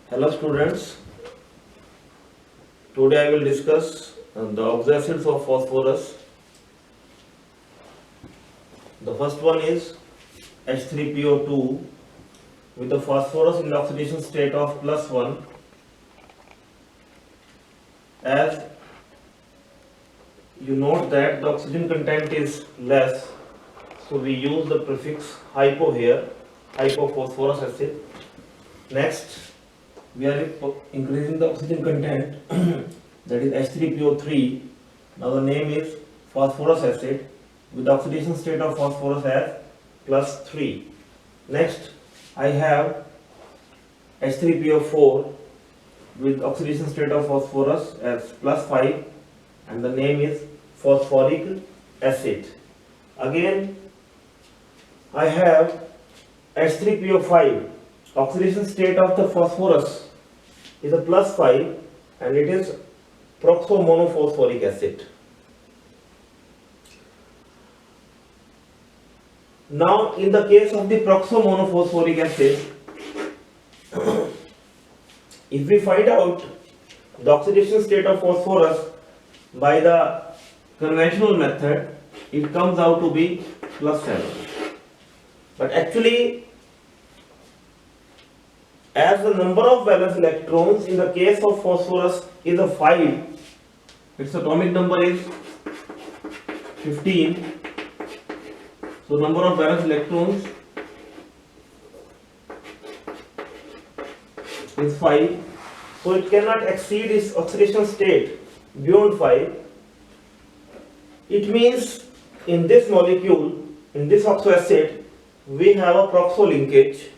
Hello students, today I will discuss the oxacids of phosphorus. The first one is H3PO2 with the phosphorus in the oxidation state of +1. As you note that the oxygen content is less, so we use the prefix hypo here, hypophosphorus acid. Next, we are increasing the oxygen content that is H3PO3. Now the name is phosphorus acid with the oxidation state of phosphorus as +3. Next I have H3PO4 with oxidation state of phosphorus as +5 and the name is phosphoric acid. Again I have H3PO5. Oxidation state of the phosphorus is a +5 and it is proxomonophosphoric acid. Now in the case of the proxomonophosphoric acid, if we find out the oxidation state of phosphorus by the conventional method, it comes out to be +7. But actually, as the number of valence electrons in the case of phosphorus is a 5, its atomic number is 15. So number of valence electrons is 5. So it cannot exceed its oxidation state beyond 5. It means in this molecule, in this oxoacid, we have a proxo linkage.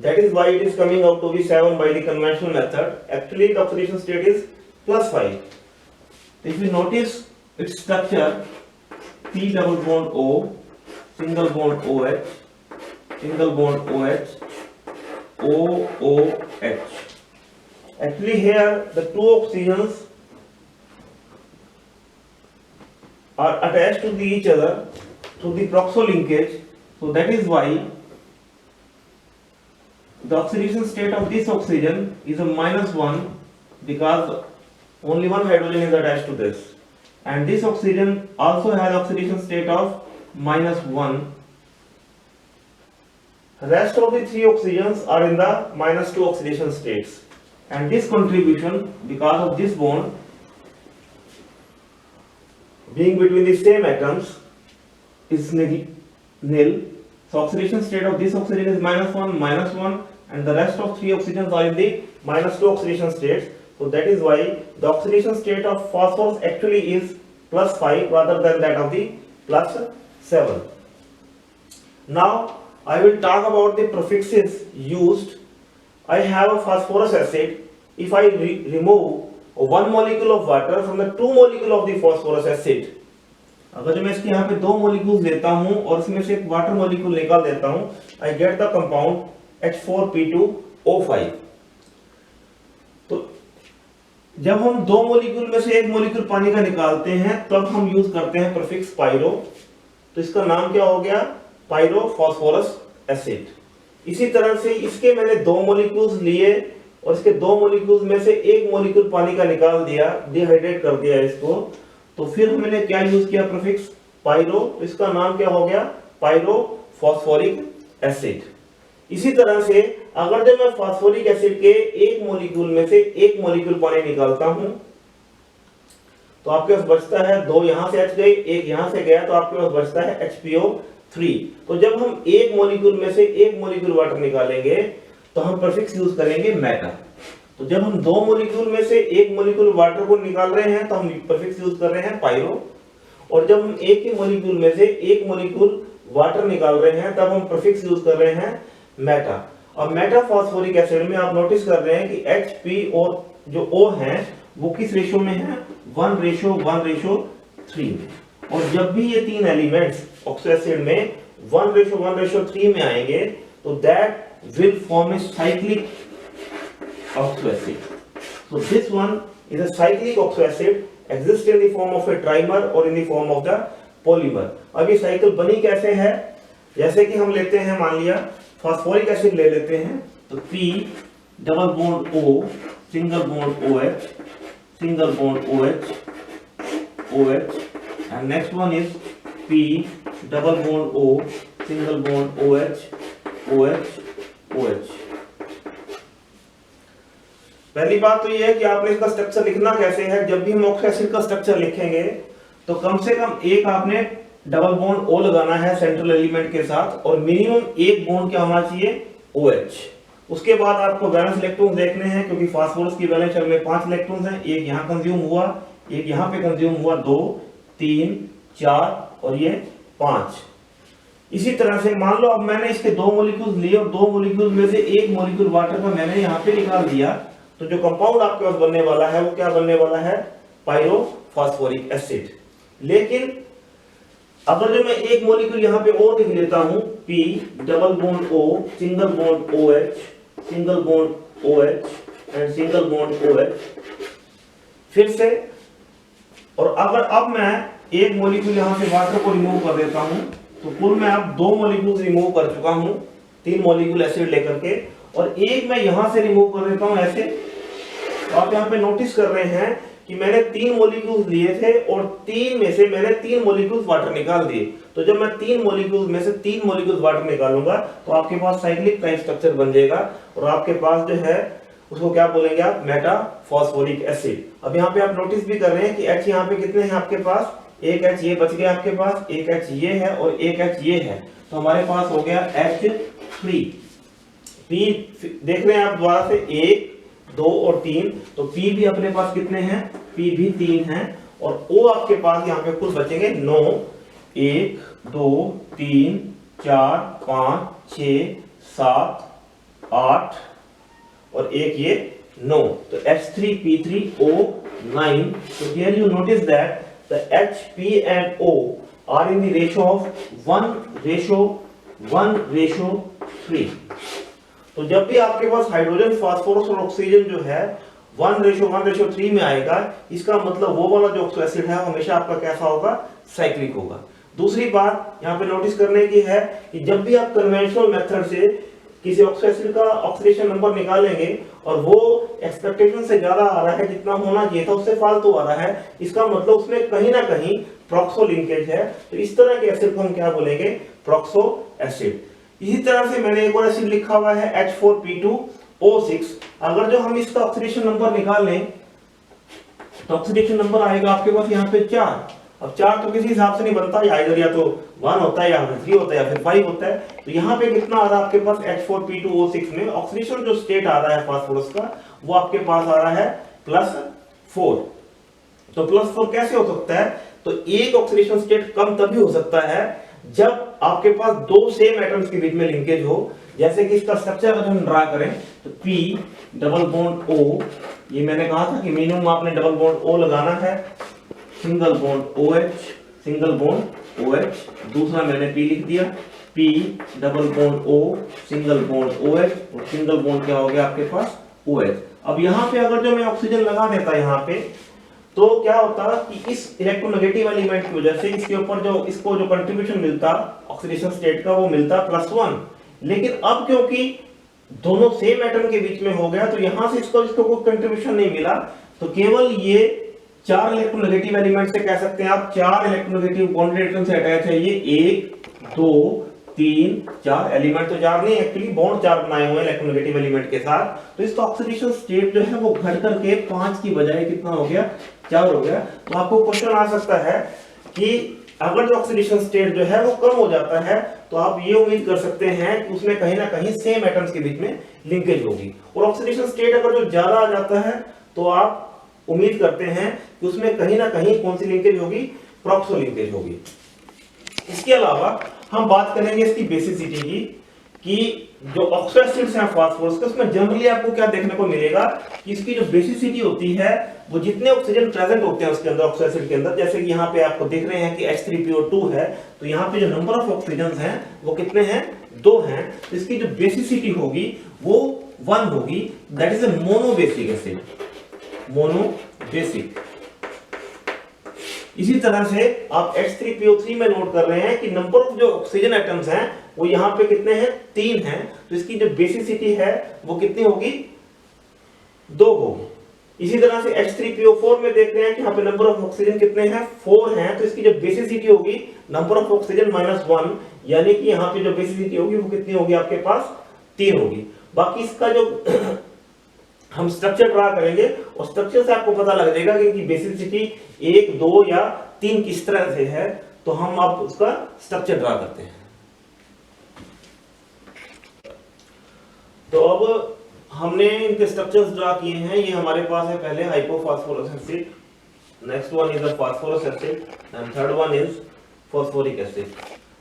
That is why it is coming out to be 7 by the conventional method. Actually the oxidation state is +5. If you notice its structure, P double bond O, single bond OH, single bond OH, OOH. Actually here the two oxygens are attached to each other through the proxo linkage. So that is why the oxidation state of this oxygen is a -1 because only one hydrogen is attached to this, and this oxygen also has oxidation state of -1. Rest of the three oxygens are in the -2 oxidation states, and this contribution, because of this bond being between the same atoms, is nil. So oxidation state of this oxygen is -1, -1, and the rest of three oxygens are in the -2 oxidation states. So that is why the oxidation state of phosphorus actually is +5 rather than that of the +7. Now I will talk about the prefixes used. I have a phosphorus acid. If I remove one molecule of water from the two molecule of the phosphorus acid, अगर मैं इसके यहाँ पे दो molecules लेता हूँ और इसमें से एक वाटर मोलिक्यूल निकाल देता हूँ, I get the compound H4P2O5. तो जब हम दो मोलिक्यूल में से एक मोलिक्यूल पानी का निकालते हैं तब हम यूज करते हैं प्रीफिक्स पायरो. तो इसका नाम क्या हो गया? पायरोफॉस्फोरस एसिड. इसी तरह से इसके मैंने दो मोलिक्यूल्स लिए और इसके दो मोलिक्यूल्स में से एक मोलिक्यूल पानी का निकाल दिया, डिहाइड्रेट कर दिया इसको, तो फिर मैंने क्या यूज किया? Prefix pyro. इसका नाम क्या हो गया? Pyrophosphoric acid. इसी तरह से अगर जब मैं फास्फोरिक एसिड के एक मोलिक्यूल में से एक मोलिक्यूल पानी निकालता हूं तो आपके पास बचता है दो, यहां से H गए, एक यहां से गया, तो आपके पास बचता है HPO3. तो जब हम एक मोलिक्यूल में से एक मोलिक्यूल वाटर निकालेंगे तो हम प्रीफिक्स यूज करेंगे मेटा. तो जब हम दो मोलिक्यूल में से एक मोलिक्यूल वाटर को निकाल रहे हैं तो हम प्रीफिक्स यूज कर रहे हैं पायरो, और जब हम एक ही मोलिक्यूल में से एक मोलिक्यूल वाटर निकाल रहे हैं तब हम प्रीफिक्स यूज कर रहे हैं मेटा. और मेटा फास्फोरिक एसिड में आप नोटिस कर रहे हैं कि HPO जो O है वो किस रेशियो में है? 1:1:3 में. और जब भी ये तीन एलिमेंट्स ऑक्सो एसिड में 1:1:3 में आएंगे तो that will form a cyclic oxo acid. So this one is a cyclic oxo acid, exists in the form of a trimer or in the form of the polymer. अब ये cycle बनी कैसे है? जैसे कि हम लेते हैं, मान लिया फास्फोरिक एसिड ले लेते हैं, तो P double bond O, single bond OH, single bond OH, OH, and next one is P, double bond O, single bond OH, OH, OH. पहली बात तो ये है कि आपने इसका स्ट्रक्चर लिखना कैसे है। जब भी हम ऑक्सिक एसिड का स्ट्रक्चर लिखेंगे तो कम से कम एक आपने डबल बॉन्ड O लगाना है सेंट्रल एलिमेंट के साथ, और मिनिमम एक बॉन्ड क्या होना चाहिए, OH। उसके बाद आपको वैलेंस इलेक्ट्रॉन देखने हैं, क्योंकि फास्फोरस की वैलेंस शेल में 5 इलेक्ट्रॉन्स हैं। एक यहाँ कंज्यूम हुआ, एक यहाँ पे कंज्यूम हुआ, 2, 3, 4 और ये 5। इसी तरह से मान लो अब मैंने इसके 2 मॉलिक्यूल्स लिए और 2 मॉलिक्यूल में से एक मॉलिक्यूल वाटर का मैंने यहाँ पे निकाल दिया, तो जो कंपाउंड आपके पास बनने वाला है वो क्या बनने वाला है, पायरोफॉस्फोरिक एसिड। लेकिन अगर जो मैं एक मॉलिक्यूल यहाँ पे और लिख लेता हूं, P, double bond O, single bond OH, single bond OH and single bond OH, फिर से, और अगर अब मैं एक मॉलिक्यूल यहाँ से वाटर को रिमूव कर देता हूं, तो कुल मैं अब 2 मॉलिक्यूल्स रिमूव कर चुका हूं, 3 मॉलिक्यूल एसिड लेकर के, और एक मैं यहां से रिमूव कर देता हूं ऐसे। तो आप यहाँ पे नोटिस कर रहे हैं कि मैंने 3 मॉलिक्यूल्स लिए थे और 3 में से मैंने 3 मॉलिक्यूल्स वाटर निकाल दिए। तो जब मैं 3 मॉलिक्यूल्स में से 3 मॉलिक्यूल्स वाटर निकालूंगा तो आपके पास साइक्लिक टाइप स्ट्रक्चर बन जाएगा, और आपके पास जो है उसको क्या बोलेंगे आप, मेटाफॉस्फोरिक एसिड। अब यहाँ पे आप नोटिस भी कर रहे हैं कि H यहाँ पे कितने हैं आपके पास, एक H ये बच गया आपके पास, एक H ये है और एक H ये है, तो हमारे पास हो गया H3। P देख रहे हैं आप दोबारा से, 1, 2 और 3, तो P भी अपने पास कितने हैं, P भी 3 हैं, और O आपके पास यहाँ पे कुल बचेंगे 9, 1, 2, 3, 4, 5, 6, 7, 8 और एक ये 9, तो H3P3O9। So here you notice that the H, P and O are in the ratio of 1:1:3। तो जब भी आपके पास हाइड्रोजन, फास्फोरस और ऑक्सीजन जो है 1:1:3 में आएगा, इसका मतलब वो वाला जो ऑक्सो एसिड है हमेशा आपका कैसा होगा, साइक्लिक होगा। दूसरी बात यहाँ पे नोटिस करने की है कि जब भी आप कन्वेंशनल मेथड से किसी ऑक्सो एसिड का ऑक्सीडेशन नंबर निकालेंगे और वो एक्सपेक्टेशन से ज्यादा आ रहा है, जितना होना चाहिए था उससे फालतू आ रहा है, इसका मतलब उसमें कहीं ना कहीं प्रॉक्सो लिंकेज है। तो इस तरह के एसिड को हम क्या बोलेंगे, प्रॉक्सो एसिड। इसी तरह से मैंने एक और एसिड लिखा हुआ है H4P2O6। अगर जो हम इसका ऑक्सीडेशन नंबर निकाल लें तो ऑक्सीडेशन नंबर आएगा आपके पास यहाँ पे 4। अब 4 तो किसी हिसाब से नहीं बनता, या इधर या तो 1 होता है, या फिर 3 होता है, या फिर 5 होता है। तो यहाँ पे कितना आ रहा है आपके पास, H4P2O6 में ऑक्सीडेशन जो स्टेट आ रहा है फास्फोरस का, वो आपके पास आ रहा है +4। तो +4 कैसे हो सकता है, तो एक ऑक्सीडेशन स्टेट कम तभी हो सकता है जब आपके पास 2 सेम एटम्स के बीच में लिंकेज हो। जैसे कि इसका स्ट्रक्चर अगर हम ड्रा करें तो P, डबल बॉन्ड O, ये मैंने कहा था कि मिनिमम आपने डबल बॉन्ड O लगाना है, single bond OH, single bond OH, दूसरा मैंने P लिख दिया, P, double bond O, single bond OH, और सिंगल बॉन्ड क्या हो गया आपके पास, OH। अब यहाँ पे अगर जो मैं ऑक्सीजन लगा देता यहाँ पे, तो क्या होता कि इस इलेक्ट्रोनेगेटिव एलिमेंट की वजह से इसके ऊपर जो इसको जो कंट्रीब्यूशन मिलता ऑक्सीडेशन स्टेट का, वो मिलता +1। लेकिन अब क्योंकि दोनों सेम एटम के बीच में हो गया, तो यहां से इसको कोई कंट्रीब्यूशन नहीं मिला, तो केवल ये 4 इलेक्ट्रोनेगेटिव एलिमेंट से कह सकते हैं आप 4 इलेक्ट्रोनेगेटिव बॉन्डेड एटम से अटैच है। ये 1, 2, 3, 4 एलिमेंट तो 4 नहीं, एक्चुअली बॉन्ड 4 बनाए हुए हैं इलेक्ट्रोनेगेटिव एलिमेंट के साथ। तो इसका ऑक्सीडेशन स्टेट जो है वो घट करके 5 की बजाय कितना हो गया, 4 हो गया। तो आपको क्वेश्चन आ सकता है कि अगर जो ऑक्सीडेशन स्टेट जो है वो कम हो जाता है, तो आप ये उम्मीद कर सकते हैं कि उसमें कहीं ना कहीं सेम एटम्स के बीच में लिंकेज होगी। और ऑक्सीडेशन स्टेट अगर जो ज्यादा आ जाता है, तो आप उम्मीद करते हैं कि उसमें कहीं ना कहीं कौन सी लिंकेज होगी, प्रॉक्सो लिंकेज होगी। इसके अलावा हम बात करेंगे इसकी बेसिसिटी की, कि जो ऑक्सो एसिड्स हैं फास्फोरस के, उसमें जनरली आपको क्या देखने को मिलेगा कि इसकी जो बेसिसिटी होती है, वो जितने ऑक्सीजन प्रेजेंट होते हैं उसके अंदर, ऑक्सो एसिड के अंदर, जैसे कि यहाँ पे आपको देख रहे हैं कि H3PO2 है, तो यहाँ पे जो नंबर ऑफ ऑक्सीजन हैं वो कितने हैं, 2 हैं। तो इसकी जो बेसिसिटी होगी वो 1 होगी, that is a monobasic acid, monobasic. इसी तरह से आप H3PO3 में नोट कर रहे हैं कि नंबर ऑफ जो ऑक्सीजन एटम्स हैं वो यहाँ पे कितने हैं, 3 हैं। तो इसकी जो बेसिसिटी है वो कितनी होगी, 2 होगी। इसी तरह से H3PO4 में देख रहे हैं कि यहाँ पे नंबर ऑफ ऑक्सीजन कितने हैं, 4 हैं, तो इसकी जो बेसिसिटी होगी नंबर ऑफ ऑक्सीजन -1, यानी कि यहाँ पे जो बेसिसिटी होगी वो कितनी होगी आपके पास, 3 होगी। बाकी इसका जो हम स्ट्रक्चर ड्रा करेंगे और स्ट्रक्चर से आपको पता लग जाएगा कि बेसिसिटी 1, 2 या 3 किस तरह से है, तो हम अब उसका स्ट्रक्चर ड्रा करते हैं। तो अब हमने इनके स्ट्रक्चर्स ड्रा किए हैं। ये हमारे पास है पहले hypophosphorous acid, next one is a phosphorus acid and third one is phosphoric acid.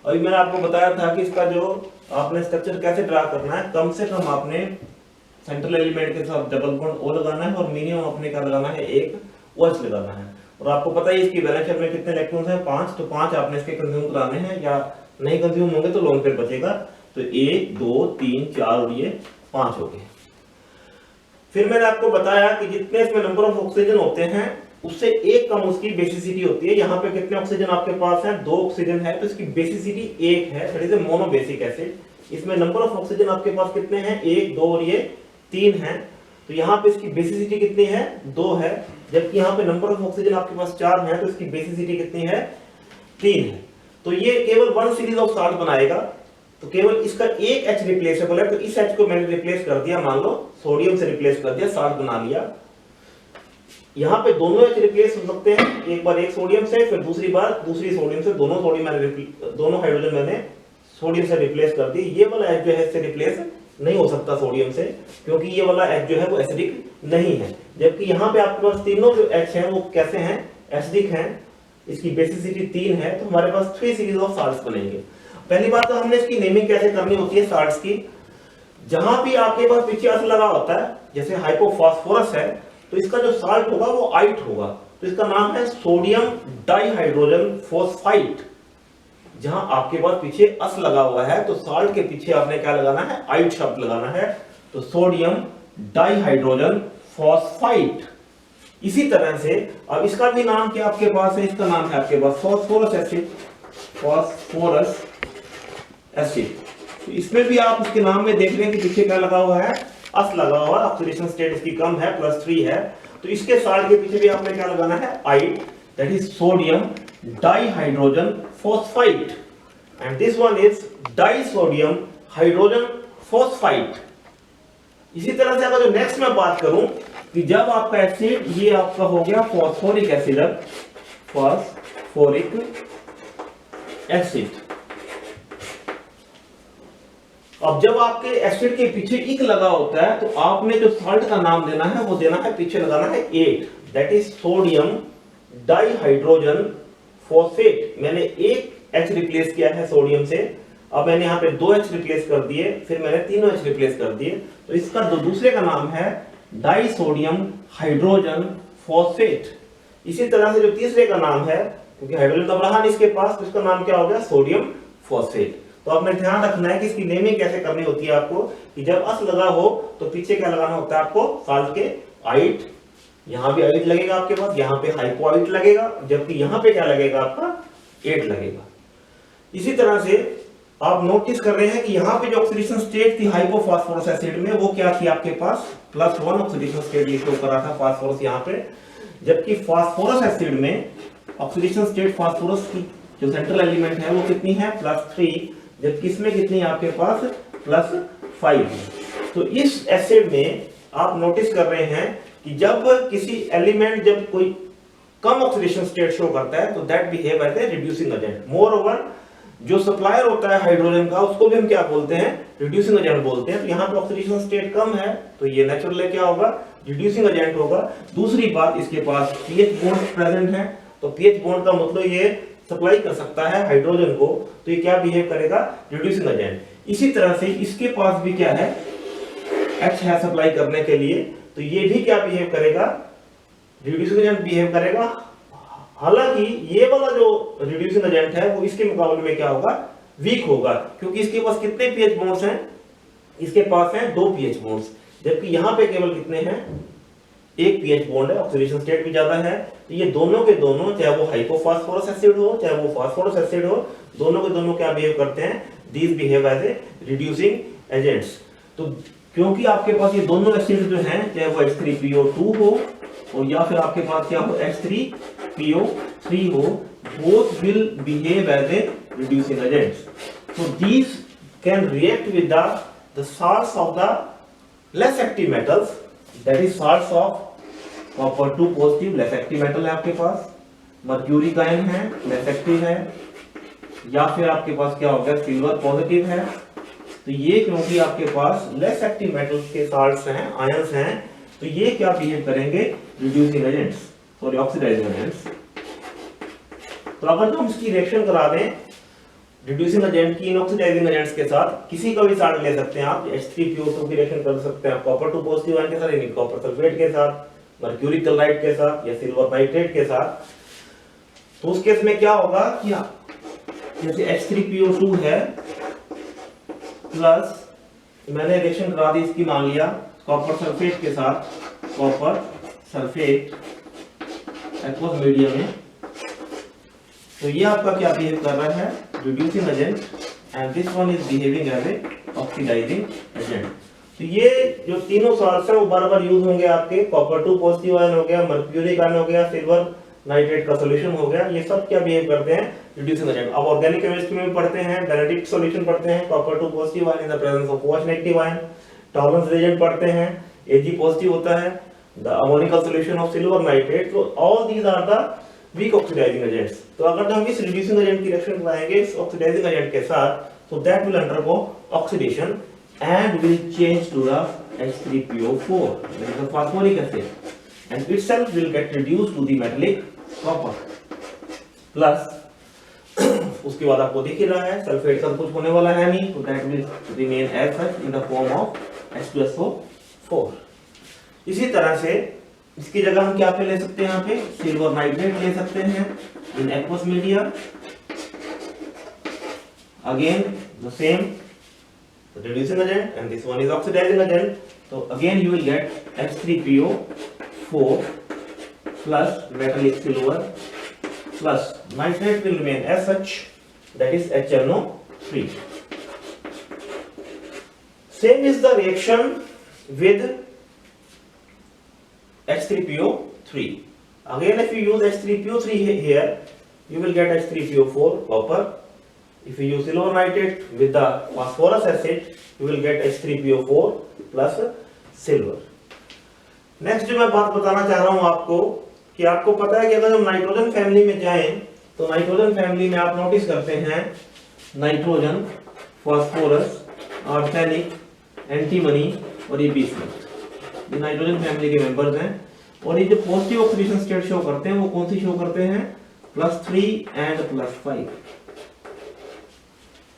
अभी मैंने आपको बताया था कि इसका जो आपने स्ट्रक्चर कैसे ड्रा करना है, कम से कम आपने सेंट्रल एलिमेंट के साथ डबल बॉन्ड O लगाना है और मिनिमम अपने का लगाना है एक OH लगाना है। और आपको पता है इसकी वैलेंस शेल में कितने इलेक्ट्रॉन्स हैं, 5, तो 5 आपने इसके कंज्यूम कराने हैं, या नहीं कंज्यूम होंगे तो लोन पेयर बचेगा, तो 1, 2, 3, 4 और ये 5 हो गए। फिर मैंने आपको बताया कि जितने इसमें नंबर ऑफ ऑक्सीजन होते हैं उससे एक कम उसकी बेसिसिटी होती है। यहाँ पे कितने ऑक्सीजन आपके पास है, 2 ऑक्सीजन है, तो इसकी बेसिसिटी 1 है, that is a monobasic acid. इसमें नंबर ऑफ ऑक्सीजन आपके पास कितने हैं, 1, 2 और ये 3 हैं, तो यहाँ पे इसकी बेसिसिटी कितनी है, 2 है। जबकि यहाँ पे नंबर ऑफ ऑक्सीजन आपके पास 4 है, तो इसकी बेसिसिटी कितनी है, 3 है। तो ये केवल 1 सीरीज ऑफ साल्ट बनाएगा, तो केवल इसका एक H रिप्लेसेबल है, तो इस H को मैंने रिप्लेस कर दिया, मान लो सोडियम से रिप्लेस कर दिया, साल्ट बना लिया। यहाँ पे दोनों H रिप्लेस हो सकते हैं, एक बार एक सोडियम से, फिर दूसरी बार दूसरी सोडियम से, दोनों हाइड्रोजन मैंने सोडियम से रिप्लेस कर दी। ये वाला H जो है इससे रिप्लेस नहीं हो सकता सोडियम से, क्योंकि ये वाला H जो है वो एसिडिक नहीं है। जबकि यहाँ पे आपके पास तीनों जो H हैं वो कैसे हैं, एसिडिक हैं, इसकी बेसिसिटी 3 है, तो हमारे पास 3 सीरीज ऑफ साल्ट्स बनेंगे। पहली बात तो हमने इसकी नेमिंग कैसे करनी होती है साल्ट्स की, जहां भी आपके पास पीछे अस लगा होता है, जैसे हाइपोफॉस्फोरस है, तो इसका जो साल्ट होगा वो आइट होगा, तो इसका नाम है सोडियम डाइहाइड्रोजन फॉस्फाइट। जहां आपके पास पीछे अस लगा हुआ है तो साल्ट के पीछे आपने क्या लगाना है, आइट शब्द लगाना है, तो सोडियम डाइहाइड्रोजन फॉस्फाइट। इसी तरह से अब इसका भी नाम क्या आपके पास है, इसका नाम है आपके पास फॉस्फोरस एसिड, फॉस्फोरस एसिड। तो इसमें भी आप इसके नाम में देख रहे हैं कि पीछे क्या लगा हुआ है, अस लगा हुआ है, ऑक्सीडेशन स्टेट इसकी कम है, +3 है, तो इसके साल्ट के पीछे भी आपने क्या लगाना है, आइट, that is sodium dihydrogen phosphite, and this one is disodium hydrogen phosphite. इसी तरह से अगर जो नेक्स्ट मैं बात करूं कि जब आपका एसिड, ये आपका हो गया फॉस्फोरिक एसिड, फॉस्फोरिक एसिड। अब जब आपके एसिड के पीछे इक लगा होता है तो आपने जो साल्ट का नाम देना है वो देना है, पीछे लगाना है 8, that is sodium dihydrogen phosphate. मैंने एक H रिप्लेस किया है सोडियम से, अब मैंने यहाँ पे 2 H रिप्लेस कर दिए, फिर मैंने 3 H रिप्लेस कर दिए, तो इसका दूसरे का नाम है डाइसोडियम हाइड्रोजन फॉस्फेट। इसी तरह से जो तीसरे का नाम है, क्योंकि हाइड्रोजन तो रहा नहीं इसके पास, तो इसका नाम क्या हो गया, सोडियम फॉस्फेट। तो आपने ध्यान रखना है कि इसकी नेमिंग कैसे करनी होती है आपको, कि जब अस लगा हो तो पीछे क्या लगाना होता है आपको, साल्ट के आइट, यहाँ भी आइट लगेगा आपके पास, यहाँ पे हाइपोआइट लगेगा, जबकि यहाँ पे क्या लगेगा आपका, 8 लगेगा। इसी तरह से आप नोटिस कर रहे हैं कि यहाँ पे जो ऑक्सीडेशन स्टेट थी हाइपोफॉस्फोरस एसिड में, वो क्या थी आपके पास, +1 ऑक्सीडेशन स्टेट ये शो कर रहा था फास्फोरस यहाँ पे, जबकि फास्फोरस एसिड में ऑक्सीडेशन स्टेट फास्फोरस की जो सेंट्रल एलिमेंट है वो कितनी है, +3, जबकि इसमें कितनी है आपके पास, +5 है। तो इस एसिड में आप नोटिस कर रहे हैं कि जब किसी एलिमेंट जब कोई कम ऑक्सीडेशन स्टेट शो करता है तो that behave as a reducing agent. Moreover जो सप्लायर होता है हाइड्रोजन का, उसको भी हम क्या बोलते हैं, रिड्यूसिंग एजेंट बोलते हैं। तो यहाँ पे ऑक्सीडेशन स्टेट कम है तो ये नेचुरली क्या होगा, रिड्यूसिंग एजेंट होगा। दूसरी बात, इसके पास पीएच बॉन्ड प्रेजेंट है, तो पीएच बॉन्ड का मतलब ये सप्लाई कर सकता है हाइड्रोजन को, तो ये क्या बिहेव करेगा, रिड्यूसिंग एजेंट। इसी तरह से इसके पास भी क्या है, H है सप्लाई करने के लिए, तो ये भी क्या बिहेव करेगा, रिड्यूसिंग एजेंट बिहेव करेगा। हालांकि ये वाला जो रिड्यूसिंग एजेंट है वो इसके मुकाबले में क्या होगा, वीक होगा, क्योंकि इसके पास कितने पीएच बॉन्ड्स हैं, इसके पास हैं 2 पीएच बॉन्ड्स, जबकि यहाँ पे केवल कितने हैं, 1 पीएच बॉन्ड है, ऑक्सीडेशन स्टेट भी ज्यादा है। तो ये दोनों के दोनों, चाहे वो हाइपोफॉस्फोरस एसिड हो चाहे वो फास्फोरस एसिड हो, दोनों के दोनों क्या बिहेव करते हैं, these behave as a reducing agents. तो क्योंकि आपके पास ये दोनों एसिड जो हैं, चाहे वो H3PO2 हो और या फिर आपके पास क्या हो H3PO3 हो, both will behave as a reducing agents. So these can react with the salts of the less active metals, that is salts of copper 2 positive less active metal है आपके पास, मर्क्यूरी का आयन है less active है, या फिर आपके पास क्या हो गया सिल्वर पॉजिटिव है। तो ये क्योंकि आपके पास लेस एक्टिव मेटल्स के साल्ट्स हैं, आयंस हैं, तो ये क्या बिहेव करेंगे reducing agents, sorry oxidising agents. तो अगर हम इसकी रिएक्शन करा दें रिड्यूसिंग एजेंट की इन ऑक्सीडाइजिंग एजेंट्स के साथ, किसी का भी साल्ट ले सकते हैं आप, H3PO2 की रिएक्शन कर सकते हैं आप कॉपर 2 पॉजिटिव आयन के साथ, यानी कॉपर सल्फेट के साथ, मर्क्यूरी क्लोराइड के साथ या सिल्वर नाइट्रेट के साथ। तो उस केस में क्या होगा कि जैसे H3PO2 है प्लस मैंने रिएक्शन करा दी इसकी, मान लिया कॉपर सल्फेट के साथ, कॉपर सल्फेट एक्वस मीडियम में, तो ये आपका क्या बिहेव कर रहा है reducing agent, and this one is behaving as a oxidising agent. तो ये जो तीनों सॉल्ट्स हैं वो बार-बार यूज होंगे आपके, कॉपर 2 पॉजिटिव आयन हो गया, मर्क्यूरिक आयन हो गया, सिल्वर नाइट्रेट का सॉल्यूशन हो गया, ये सब क्या बिहेव करते हैं रिड्यूसिंग एजेंट। अब ऑर्गेनिक केमिस्ट्री में भी पढ़ते हैं, बेनेडिक्ट सॉल्यूशन पढ़ते हैं, copper 2 positive ion in the presence of OH negative ion, Tollens reagent पढ़ते हैं, Ag पॉजिटिव होता है, the ammoniacal solution of silver nitrate. तो all these are the weak oxidising agents. तो अगर हम इस रिड्यूसिंग एजेंट की रिएक्शन कराएंगे इस ऑक्सीडाइजिंग एजेंट के साथ, तो that will undergo oxidation and will change to the H3PO4, that is the phosphoric acid, and itself will get reduced to the metallic copper plus उसके बाद आपको दिख ही रहा है सल्फेट का कुछ होने वाला है नहीं, तो that will remain as such in the form of H2SO4। इसी तरह से इसकी जगह हम क्या पे ले सकते हैं, यहाँ पे सिल्वर नाइट्रेट ले सकते हैं in aqueous media, again the same reducing agent and this one is oxidizing agent. So again you will get H3PO4 plus metallic silver plus nitrate will remain as such, that is HNO3. Same is the reaction with H3PO3. Again if you use H3PO3 here, you will get H3PO4 copper. If you use silver nitrate with the phosphorus acid, you will get H3PO4 plus silver. Next जो मैं बात बताना चाह रहा हूं आपको, कि आपको पता है कि अगर हम नाइट्रोजन फैमिली में जाएं, तो नाइट्रोजन फैमिली में आप नोटिस करते हैं नाइट्रोजन, फास्फोरस, आर्सेनिक, एंटीमनी और ये बिस्मथ, ये नाइट्रोजन फैमिली के मेंबर्स हैं। और ये जो पॉजिटिव ऑक्सीडेशन स्टेट शो करते हैं वो कौन सी शो करते हैं, +3 एंड +5,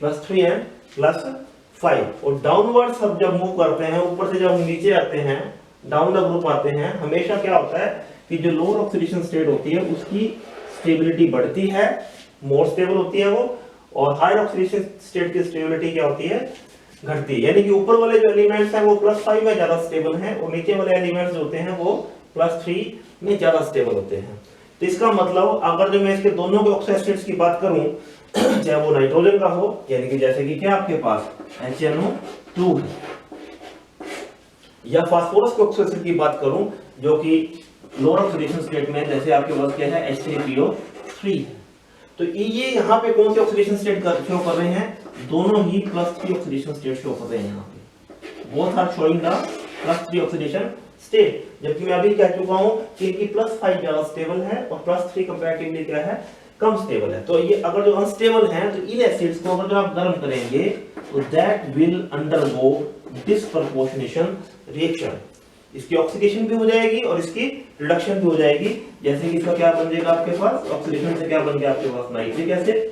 +3 एंड +5। और डाउनवर्ड्स अब जब मूव करते हैं, ऊपर से जब हम नीचे आते हैं, डाउन द ग्रुप आते हैं, हमेशा क्या होता है कि जो लोअर ऑक्सीडेशन स्टेट होती है उसकी स्टेबिलिटी बढ़ती है, मोर स्टेबल होती है वो, और हायर ऑक्सीडेशन स्टेट की स्टेबिलिटी क्या होती है, घटती है। यानी कि ऊपर वाले जो एलिमेंट्स हैं वो +5 में ज्यादा स्टेबल हैं, और नीचे वाले एलिमेंट्स होते हैं वो +3 में ज्यादा स्टेबल होते हैं। तो इसका मतलब अगर जो मैं इसके दोनों के ऑक्साइड स्टेट्स की बात करूं, चाहे वो नाइट्रोजन का हो, यानी कि जैसे कि क्या आपके पास HNO2 है, या फास्फोरस के ऑक्साइड स्टेट की बात करूं जो कि लोअर ऑक्सीडेशन स्टेट में, जैसे आपके पास क्या है H3PO3 है, तो ये यहाँ पे कौन से ऑक्सीडेशन स्टेट शो कर रहे हैं, दोनों ही +3 ऑक्सीडेशन स्टेट शो कर रहे हैं। यहाँ पे both are showing the +3 oxidation state, जबकि मैं अभी कह चुका हूं कि इनकी +5 ज्यादा स्टेबल है और +3 कंपैरेटिवली क्या है, कम स्टेबल है। तो ये अगर जो अनस्टेबल हैं, तो इन एसिड्स को अगर जो आप गर्म करेंगे तो that will undergo disproportionation reaction, इसकी ऑक्सीडेशन भी हो जाएगी और इसकी रिडक्शन भी हो जाएगी। जैसे कि इसका क्या बन जाएगा आपके पास, ऑक्सीडेशन से क्या बन गया आपके पास नाइट्रिक एसिड,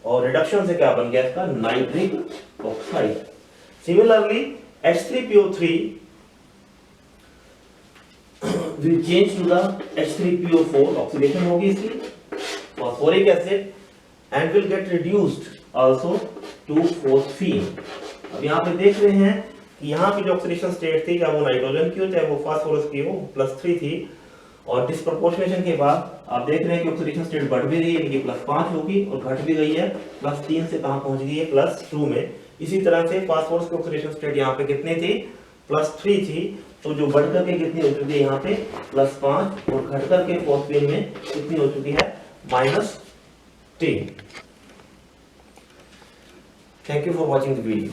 और रिडक्शन से क्या बन गया इसका nitric oxide. Similarly H3PO3 will change to the H3PO4, oxidation होगी इसकी, phosphoric acid, and will get reduced also to phosphine। अब यहाँ पे देख रहे हैं कि यहाँ की जो ऑक्सीडेशन स्टेट थी, चाहे वो नाइट्रोजन की हो चाहे वो फास्फोरस की हो, +3 थी, और डिस्प्रपोर्शनेशन के बाद आप देख रहे हैं कि ऑक्सीडेशन स्टेट बढ़ भी रही है, यानी कि +5 होगी, और घट भी गई है, +3 से कहाँ पहुंच गई है, +2 में। इसी तरह से फास्फोरस की ऑक्सीडेशन स्टेट यहाँ पे कितनी थी, +3 थी, तो जो बढ़ करके कितनी हो चुकी है यहाँ पे +5 और घट करके फॉस्फेन में कितनी हो चुकी है -10। Thank you for watching the video.